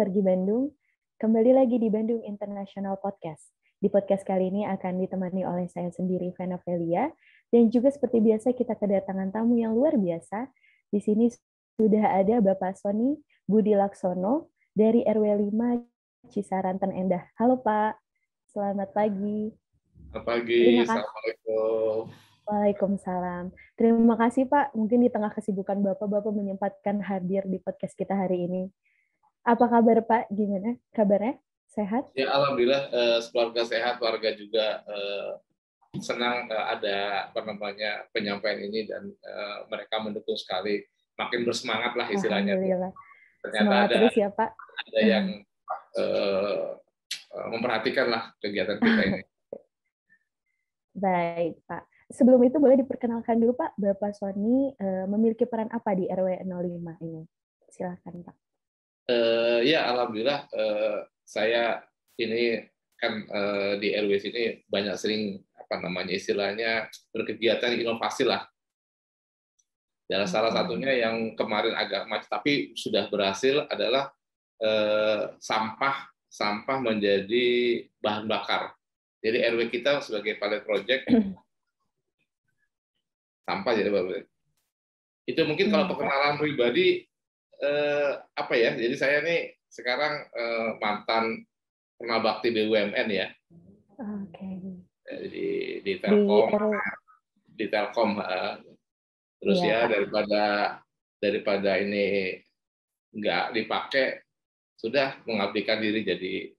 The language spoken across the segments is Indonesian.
wargi Bandung, kembali lagi di Bandung International Podcast. Di podcast kali ini akan ditemani oleh saya sendiri, Vena Velia, dan juga seperti biasa kita kedatangan tamu yang luar biasa. Di sini sudah ada Bapak Sony Budi Laksono dari RW 5 Cisaranten Endah. Halo Pak, selamat pagi. Selamat pagi, Terima kasih. Assalamualaikum. Waalaikumsalam. Terima kasih Pak, mungkin di tengah kesibukan Bapak menyempatkan hadir di podcast kita hari ini. Apa kabar Pak? Gimana kabarnya? Sehat? Ya, alhamdulillah keluarga sehat, warga juga senang ada penyampaian ini dan mereka mendukung sekali, makin bersemangat lah istilahnya. Alhamdulillah. Ternyata Semangat terus ya Pak. ada yang memperhatikan lah kegiatan kita ini. Baik Pak. Sebelum itu boleh diperkenalkan dulu Pak, Bapak Sony memiliki peran apa di RW 05 ini? Silakan Pak. Ya, alhamdulillah saya ini kan di RW sini banyak sering istilahnya berkegiatan inovasi lah. Ya, salah satunya yang kemarin agak macet tapi sudah berhasil adalah sampah menjadi bahan bakar. Jadi RW kita sebagai pilot project sampah jadi bahan. Itu mungkin kalau perkenalan pribadi Jadi saya nih sekarang mantan pernah bakti BUMN ya. Oke. Di Telkom. Di Telkom. Terus ya daripada ini nggak dipakai, sudah mengabdikan diri jadi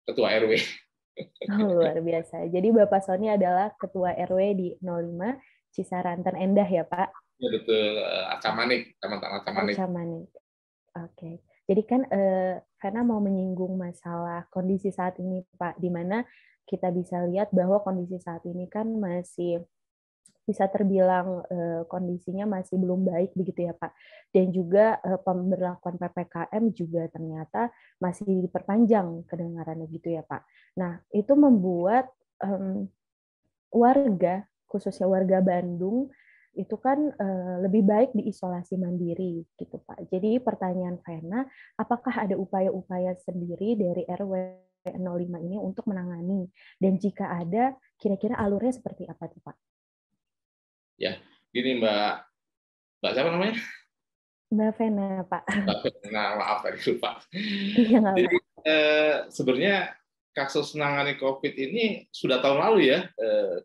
ketua RW. Oh, luar biasa. Jadi Bapak Sony adalah ketua RW di 05 Cisaranten Endah ya Pak? Ya betul, Acamanik, Acamanik. Acamanik. Oke. Jadi kan karena mau menyinggung masalah kondisi saat ini Pak, di mana kita bisa lihat bahwa kondisi saat ini kan masih bisa terbilang kondisinya masih belum baik begitu ya Pak. Dan juga pemberlakuan PPKM juga ternyata masih diperpanjang kedengarannya gitu ya Pak. Nah, itu membuat warga, khususnya warga Bandung, itu kan lebih baik diisolasi mandiri gitu Pak. Jadi pertanyaan Vena, apakah ada upaya-upaya sendiri dari RW 05 ini untuk menangani? Dan jika ada, kira-kira alurnya seperti apa tuh Pak? Ya, gini Mbak siapa namanya? Mbak Vena Pak. Mbak Vena, maaf tadi lupa. Iya, jadi sebenarnya kasus menangani COVID ini sudah tahun lalu ya.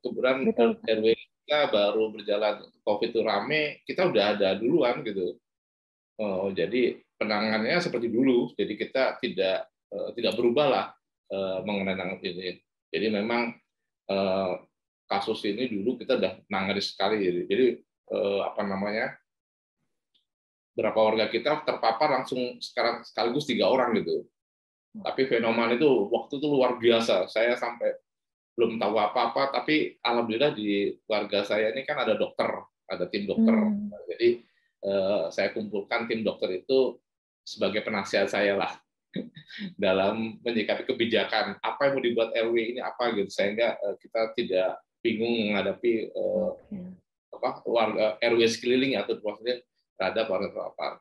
Kebetulan RW kita baru berjalan COVID itu rame, kita udah ada duluan gitu. Jadi penanganannya seperti dulu, jadi kita tidak berubah lah mengenai ini. Jadi memang kasus ini dulu kita udah nangani sekali, jadi berapa warga kita terpapar langsung sekarang sekaligus 3 orang gitu. Tapi fenomena itu waktu itu luar biasa. Saya sampai belum tahu apa-apa, tapi alhamdulillah di warga saya ini kan ada dokter, ada tim dokter. Jadi saya kumpulkan tim dokter itu sebagai penasihat saya lah dalam menyikapi kebijakan apa yang mau dibuat RW ini apa gitu, sehingga kita tidak bingung menghadapi warga RW sekeliling atau maksudnya terhadap warga terpapar.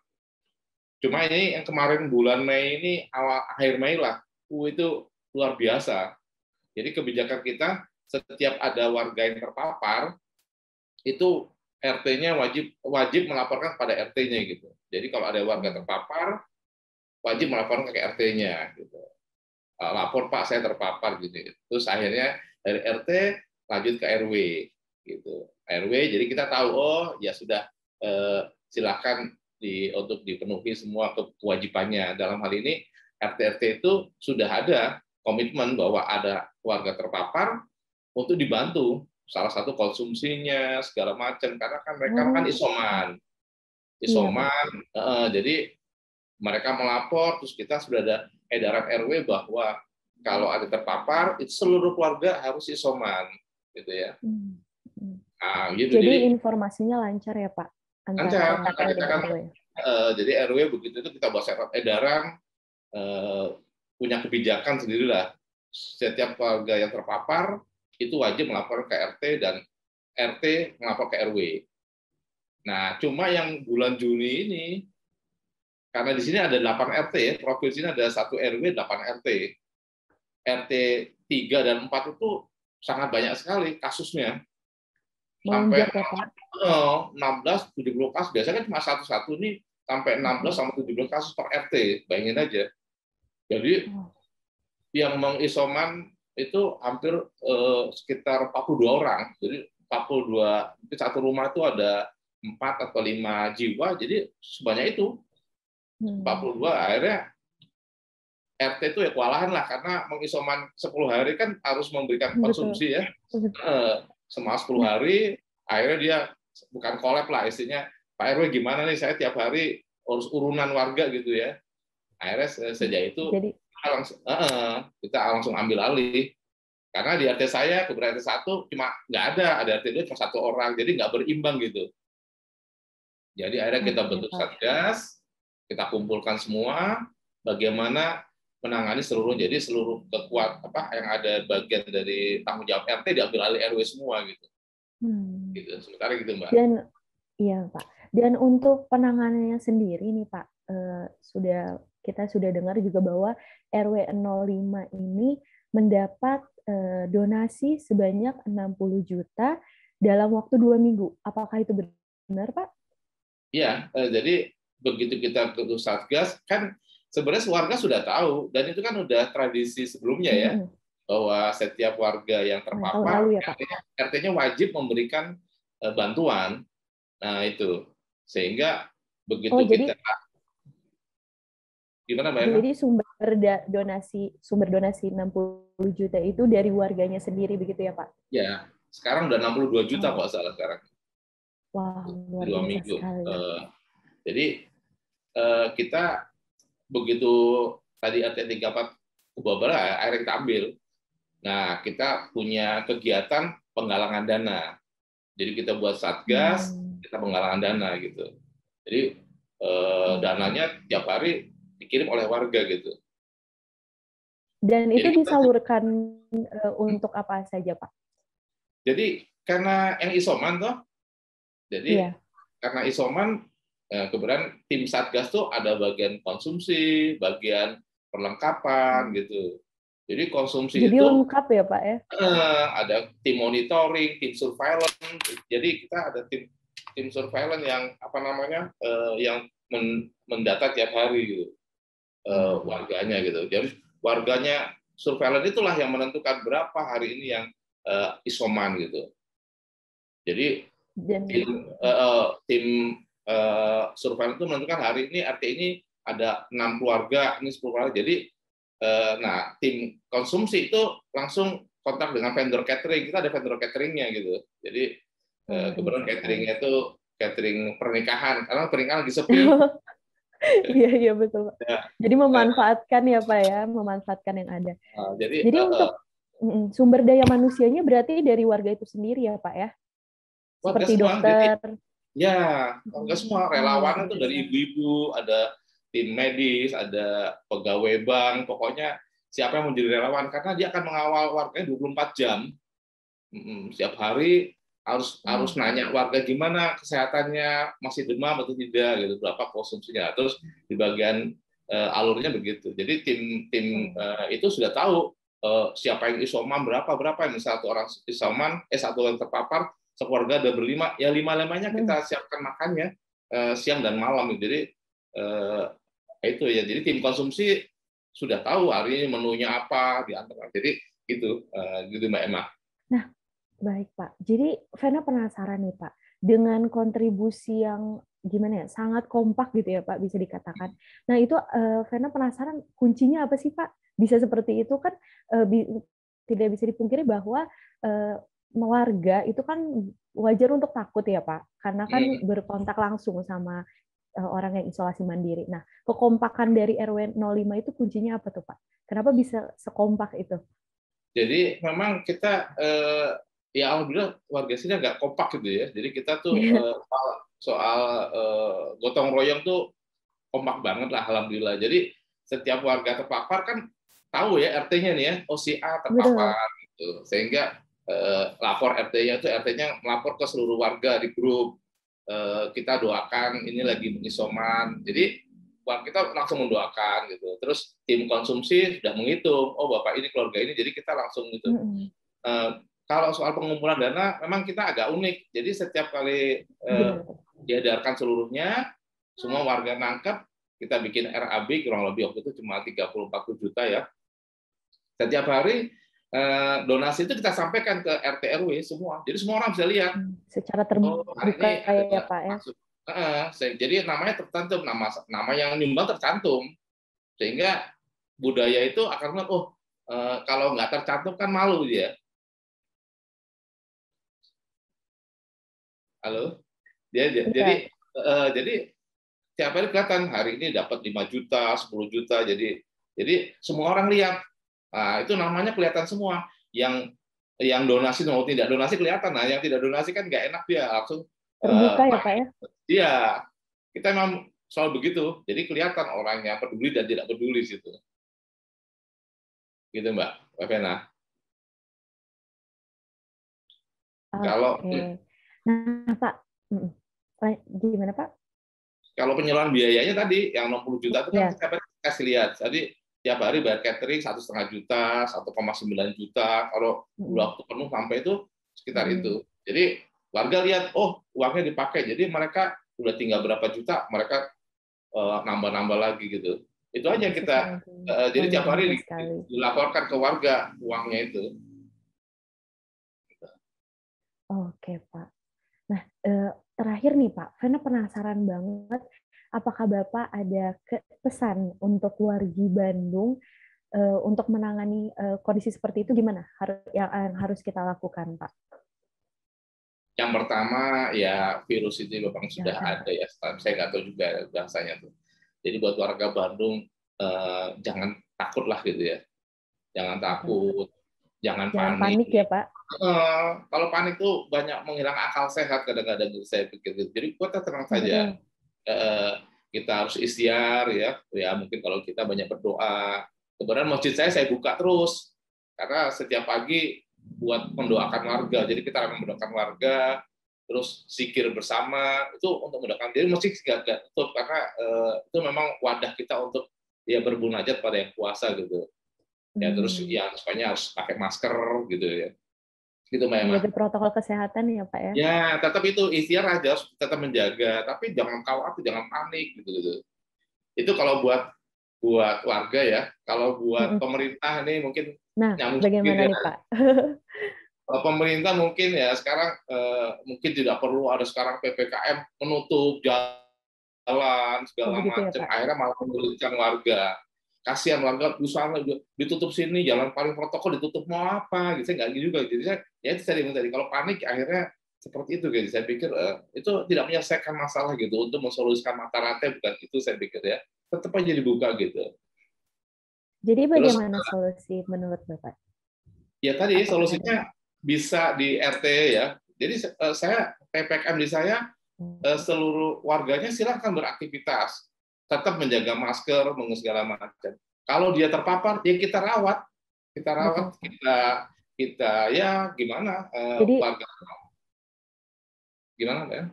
Cuma ini yang kemarin bulan Mei ini akhir Mei lah, itu luar biasa. Jadi kebijakan kita setiap ada warga yang terpapar itu RT-nya wajib melaporkan pada RT-nya gitu. Jadi kalau ada warga terpapar wajib melaporkan ke RT-nya gitu. Lapor Pak saya terpapar gitu. Terus akhirnya dari RT lanjut ke RW gitu. RW jadi kita tahu ya sudah silakan untuk dipenuhi semua kewajibannya. Dalam hal ini RT-RT itu sudah ada komitmen bahwa ada warga terpapar untuk dibantu salah satu konsumsinya segala macam, karena kan mereka kan isoman, jadi mereka melapor, terus kita sudah ada edaran RW bahwa kalau ada terpapar itu seluruh keluarga harus isoman, gitu ya. Nah, gitu. Jadi informasinya lancar ya Pak? Lancar, jadi RW begitu itu kita buat edaran, punya kebijakan sendirilah. Setiap keluarga yang terpapar itu wajib melapor ke RT dan RT melapor ke RW. Nah, cuma yang bulan Juni ini karena di sini ada 8 RT ya, provinsi ini ada 1 RW 8 RT. RT 3 dan 4 itu sangat banyak sekali kasusnya. Sampai Melonjak ya Pak? 16, 70 kasus. Biasanya kan cuma satu-satu nih, sampai 16 sampai 17 kasus per RT. Bayangin aja. Jadi yang mengisoman itu hampir sekitar 42 orang. Jadi 42, mungkin satu rumah itu ada 4 atau 5 jiwa, jadi sebanyak itu 42. Akhirnya RT itu ya kewalahan lah, karena mengisoman 10 hari kan harus memberikan konsumsi ya. Selama 10 hari, akhirnya dia bukan kolab lah istilahnya, Pak RW gimana nih, saya tiap hari urus urunan warga gitu ya. Akhirnya sejak itu kita langsung ambil alih. Karena di RT saya, kebetulan RT 1 cuma nggak ada RT 2 cuma 1 orang, jadi nggak berimbang gitu. Jadi akhirnya kita bentuk satgas, kita kumpulkan semua, bagaimana menangani seluruh, jadi seluruh yang ada bagian dari tanggung jawab RT diambil alih RW semua gitu. Gitu. Sementara gitu Mbak. Dan iya Pak. Dan untuk penanganannya sendiri nih Pak, kita sudah dengar juga bahwa RW 05 ini mendapat donasi sebanyak 60 juta dalam waktu 2 minggu. Apakah itu benar Pak? Iya, jadi begitu kita ke satgas kan sebenarnya warga sudah tahu, dan itu kan udah tradisi sebelumnya ya, bahwa setiap warga yang terpapar ya, RT-nya wajib memberikan bantuan. Nah itu, sehingga begitu kita gimana Mbak Emma? Jadi sumber donasi 60 juta itu dari warganya sendiri begitu ya Pak? Ya, sekarang udah 62 juta kok salah sekarang. Wah, luar 2 biasa minggu. sekali. Jadi kita begitu tadi RT 34 Kubabara, akhirnya kita ambil. Nah, kita punya kegiatan penggalangan dana. Jadi kita buat satgas, kita penggalangan dana gitu. Jadi dananya tiap hari dikirim oleh warga gitu. Dan itu disalurkan untuk apa saja Pak? Jadi karena yang isoman toh, jadi karena isoman, kemudian tim satgas tuh ada bagian konsumsi, bagian perlengkapan gitu. Jadi konsumsi jadi itu lengkap ya Pak ya? Ada tim monitoring, tim surveillance. Jadi kita ada tim surveillance yang yang mendata tiap hari gitu, warganya gitu. Jadi warganya surveillance itulah yang menentukan berapa hari ini yang isoman gitu. Jadi tim surveillance itu menentukan hari ini RT ini ada 6 keluarga, ini 10 keluarga. Jadi nah, tim konsumsi itu langsung kontak dengan vendor catering. Kita ada vendor cateringnya gitu. Jadi kebetulan cateringnya itu catering pernikahan, karena pernikahan lagi sepi. Iya betul Pak. Ya. Jadi memanfaatkan ya Pak ya, memanfaatkan yang ada. Jadi untuk sumber daya manusianya berarti dari warga itu sendiri ya Pak ya? Seperti dokter. Jadi, warga semua, relawan itu dari ibu-ibu, ada tim medis, ada pegawai bank, pokoknya siapa yang menjadi relawan, karena dia akan mengawal warganya 24 jam. Setiap hari harus nanya warga gimana kesehatannya, masih demam atau tidak gitu, berapa konsumsinya. Terus di bagian alurnya begitu. Jadi tim itu sudah tahu siapa yang isoman berapa, misalnya satu orang isoman, satu orang terpapar, sekeluarga ada berlima, ya 5-5-nya kita siapkan makannya siang dan malam. Jadi itu ya, jadi tim konsumsi sudah tahu hari ini menunya apa diantar. Jadi gitu Mbak Emma. Nah, baik Pak. Jadi Vena penasaran nih Pak, dengan kontribusi yang gimana ya, sangat kompak gitu ya Pak, bisa dikatakan. Nah itu Vena penasaran kuncinya apa sih Pak? Bisa seperti itu kan tidak bisa dipungkiri bahwa warga itu kan wajar untuk takut ya Pak, karena kan berkontak langsung sama orang yang isolasi mandiri. Nah, kekompakan dari RW 05 itu kuncinya apa tuh Pak? Kenapa bisa sekompak itu? Jadi memang kita ya alhamdulillah warga sini agak kompak gitu ya. Jadi kita tuh soal gotong royong tuh kompak banget lah alhamdulillah. Jadi setiap warga terpapar kan tahu ya RT-nya nih ya, OCA terpapar gitu. Sehingga lapor RT-nya itu RT-nya melapor ke seluruh warga di grup. Kita doakan ini lagi mengisoman. Jadi kita langsung mendoakan gitu. Terus tim konsumsi sudah menghitung, oh Bapak ini keluarga ini, jadi kita langsung gitu. Kalau soal pengumpulan dana, memang kita agak unik. Jadi setiap kali diedarkan seluruhnya, semua warga nangkep, kita bikin RAB kurang lebih waktu itu cuma 30-40 juta ya. Setiap hari donasi itu kita sampaikan ke RT RW semua. Jadi semua orang bisa lihat. Secara terbuka ya Pak ya. Jadi namanya tercantum, nama yang nyumbang tercantum. Sehingga budaya itu akan kalau nggak tercantum kan malu dia. Halo? Jadi tiap hari kelihatan hari ini dapat 5 juta, 10 juta. Jadi semua orang lihat. Nah, itu namanya kelihatan semua. Yang donasi mau tidak donasi kelihatan. Nah, yang tidak donasi kan nggak enak dia langsung terbuka ya Pak ya. Iya. Kita memang selalu begitu. Jadi kelihatan orangnya peduli dan tidak peduli situ. Gitu Mbak Vena. Kalau nah Pak, gimana Pak? Kalau penyaluran biayanya tadi yang 60 juta itu kan kita kasih lihat. Jadi tiap hari bayar catering 1,5 juta, 1,9 juta. Kalau waktu penuh sampai itu sekitar itu. Jadi warga lihat, oh uangnya dipakai. Jadi mereka udah tinggal berapa juta, mereka nambah-nambah lagi gitu. Itu aja kita. Jadi tiap hari dilaporkan ke warga uangnya itu. Oke Pak. Nah, terakhir nih Pak, Vena penasaran banget, apakah Bapak ada pesan untuk wargi Bandung untuk menangani kondisi seperti itu gimana? Yang harus kita lakukan Pak? Yang pertama ya virus itu memang sudah ada ya, saya nggak tahu juga bahasanya tuh. Jadi buat warga Bandung jangan takut lah gitu ya, jangan takut. Jangan panik ya Pak. Kalau panik tuh banyak menghilang akal sehat kadang-kadang saya pikir gitu. Jadi kita tenang saja. Kita harus ikhtiar ya. Ya mungkin kalau kita banyak berdoa. Kebetulan masjid saya buka terus karena setiap pagi buat mendoakan warga. Jadi kita akan mendoakan warga, terus zikir bersama itu untuk mendoakan diri. Masjid nggak tutup karena itu memang wadah kita untuk ya bermunajat pada yang puasa gitu. Ya terus ya supaya harus pakai masker gitu ya. Gitu Mbak Emma. Menjaga protokol kesehatan ya Pak ya. Ya, tetap itu ikhtiar aja, tetap menjaga, tapi jangan khawatir, jangan panik gitu. Itu kalau buat warga ya. Kalau buat pemerintah nih mungkin bagaimana nih Pak? Kalau pemerintah mungkin ya sekarang mungkin tidak perlu ada sekarang PPKM menutup jalan segala macam, akhirnya malah menyulitkan warga. Kasihan warga usaha ditutup sini, jalan paling protokol ditutup mau apa gitu, saya nggak gitu juga. Jadi saya tadi kalau panik akhirnya seperti itu gitu. Saya pikir itu tidak menyelesaikan masalah gitu. Untuk mensolusikan mata rantai bukan itu saya pikir ya. Tetap aja dibuka gitu. Jadi bagaimana solusi menurut Bapak? Ya tadi solusinya bisa di RT ya. Jadi saya PPKM di saya seluruh warganya silahkan beraktivitas. Tetap menjaga masker, segala macam. Kalau dia terpapar, ya kita rawat, kita ya gimana? Jadi, warga. Gimana ya?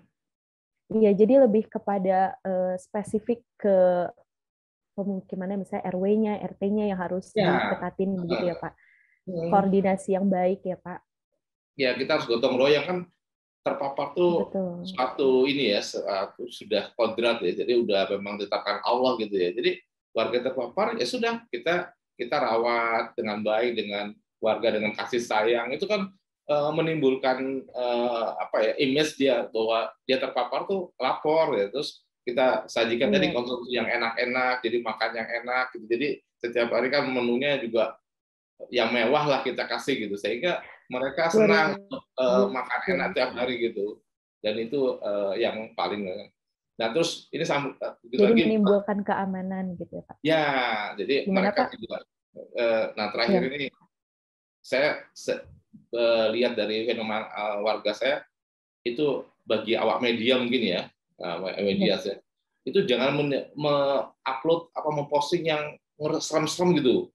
Iya, jadi lebih kepada spesifik ke pemukimannya, misalnya RW-nya, RT-nya yang harus didekatin begitu ya Pak. Koordinasi yang baik ya Pak. Ya kita harus gotong royong kan. Terpapar tuh suatu ini ya, sudah kodrat ya, jadi udah memang ditetapkan Allah gitu ya. Jadi warga terpapar ya sudah kita rawat dengan baik, dengan warga dengan kasih sayang, itu kan menimbulkan image dia bahwa dia terpapar tuh lapor ya, terus kita sajikan tadi konsumsi yang enak-enak, jadi makan yang enak gitu. Jadi setiap hari kan menunya juga yang mewah lah kita kasih gitu, sehingga mereka senang makan enak tiap hari gitu, dan itu yang paling. Nah terus ini jadi lagi, menimbulkan keamanan gitu ya Pak. Ya, jadi gimana, mereka Pak? Juga. Nah terakhir ini saya lihat dari fenomena warga saya itu bagi awak media mungkin ya, media saya itu jangan upload memposting yang serem-serem gitu.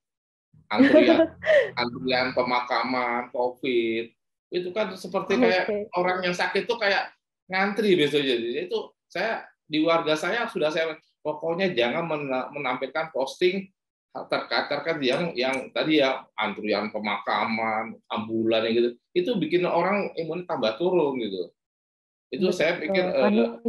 Antrian pemakaman COVID itu kan seperti kayak orang yang sakit tuh kayak ngantri besok. Jadi itu saya di warga saya sudah saya pokoknya jangan menampilkan posting terkait yang tadi ya antrian pemakaman, ambulan gitu. Itu bikin orang imun tambah turun gitu. Itu saya pikir harus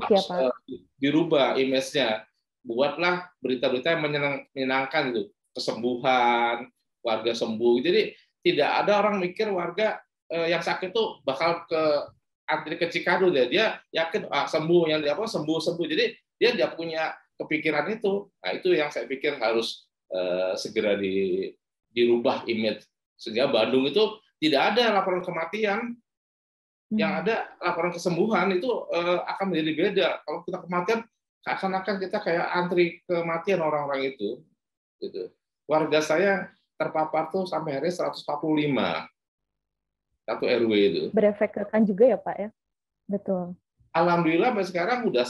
dirubah image-nya. Buatlah berita-berita yang menyenangkan gitu, kesembuhan, warga sembuh. Jadi tidak ada orang mikir warga yang sakit tuh bakal antri ke Cikadu dia yakin sembuh, yang sembuh. Jadi dia tidak punya kepikiran itu. Nah, itu yang saya pikir harus segera dirubah image sehingga Bandung itu tidak ada laporan kematian. Yang ada laporan kesembuhan itu akan menjadi beda. Kalau kita kematian, seakan-akan kita kayak antri kematian orang-orang itu. Gitu. Warga saya terpapar tuh sampai hari 145. Satu RW itu. Berefek rekan juga ya Pak ya? Betul. Alhamdulillah sampai sekarang udah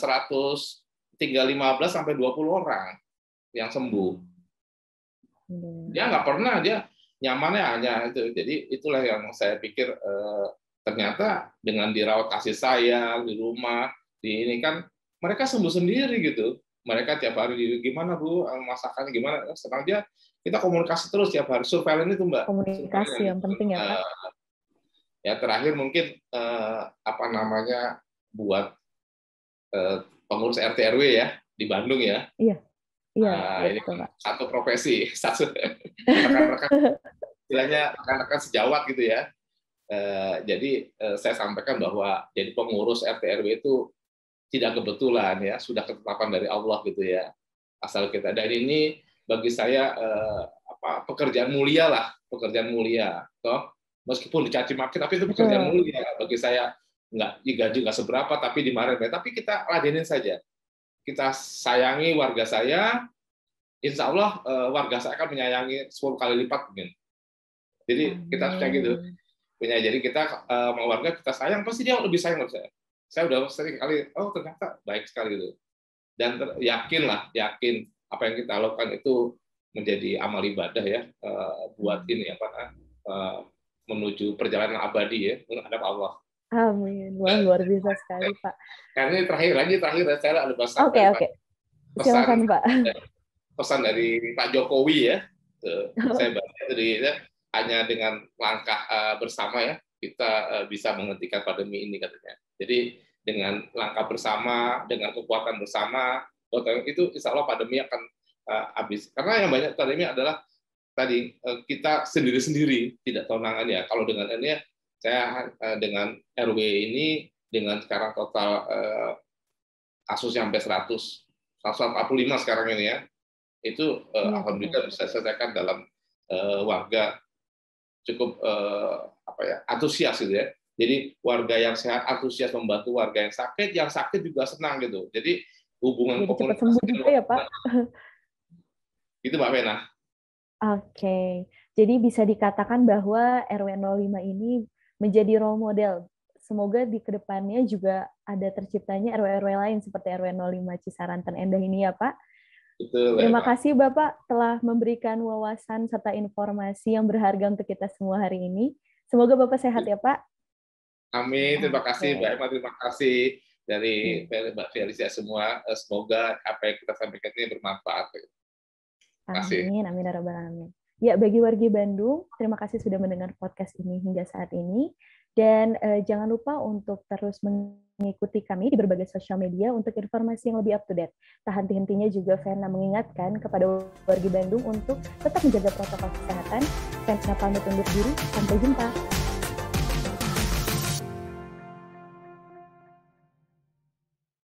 tinggal 15 sampai 20 orang yang sembuh. Dia nggak pernah, dia nyamannya hanya itu. Jadi itulah yang saya pikir ternyata dengan dirawat kasih sayang di rumah, ini kan mereka sembuh sendiri gitu. Mereka tiap hari gimana Bu, masakannya gimana? Senang dia, kita komunikasi terus tiap hari. Surveillance itu Mbak. Komunikasi yang penting ya Pak. Ya terakhir mungkin buat pengurus RT RW ya di Bandung ya. Iya. Iya. Ini kan satu profesi, satu rekan-rekan istilahnya rekan-rekan sejawat gitu ya. Jadi saya sampaikan bahwa jadi pengurus RT RW itu tidak kebetulan ya, sudah ketetapan dari Allah gitu ya. Asal kita, dan ini bagi saya pekerjaan mulia lah, pekerjaan mulia. Toh meskipun dicaci maki tapi itu pekerjaan mulia bagi saya. Nggak digaji nggak seberapa tapi dimarahin, tapi kita ladenin saja. Kita sayangi warga saya, insya Allah warga saya akan menyayangi 10 kali lipat mungkin. Jadi kita harus kayak gitu. Jadi kita mau warga kita sayang, pasti dia lebih sayang dari saya. Saya udah sering kali, ternyata baik sekali gitu. Dan yakin apa yang kita lakukan itu menjadi amal ibadah ya, buat ini menuju perjalanan abadi ya menghadap Allah. Amin. Wah, luar biasa sekali Pak. Karena terakhir saya ada pesan. Oke. Silakan Pak. Pesan dari Pak Jokowi ya. Saya baca tadi ya, hanya dengan langkah bersama ya kita bisa menghentikan pandemi ini katanya. Jadi dengan langkah bersama, dengan kekuatan bersama, itu insya Allah pandemi akan habis. Karena yang banyak pandemi adalah tadi kita sendiri-sendiri tidak tahu nangannya. Kalau dengan ini saya dengan RW ini dengan sekarang total kasusnya sampai 145 sekarang ini ya, itu alhamdulillah bisa selesaikan dalam warga cukup antusias gitu ya. Jadi warga yang sehat antusias membantu warga yang sakit juga senang gitu. Jadi hubungan komunikasi cepat sembuh juga ya Pak. Gitu Mbak Vena. Oke. Jadi bisa dikatakan bahwa RW 05 ini menjadi role model. Semoga di kedepannya juga ada terciptanya RW-RW lain seperti RW 05 Cisaranten Endah ini ya Pak. Betul, Terima kasih Bapak telah memberikan wawasan serta informasi yang berharga untuk kita semua hari ini. Semoga Bapak sehat ya Pak. Amin, terima kasih Mbak Emma, terima kasih dari Mbak Felicia semua. Semoga apa yang kita sampaikan ini bermanfaat. Amin, amin ya rabbal alamin. Ya, bagi warga Bandung, terima kasih sudah mendengar podcast ini hingga saat ini. Dan jangan lupa untuk terus mengikuti kami di berbagai sosial media untuk informasi yang lebih up to date. Tak henti-hentinya juga Vena mengingatkan kepada warga Bandung untuk tetap menjaga protokol kesehatan. Vena pamit undur diri, sampai jumpa.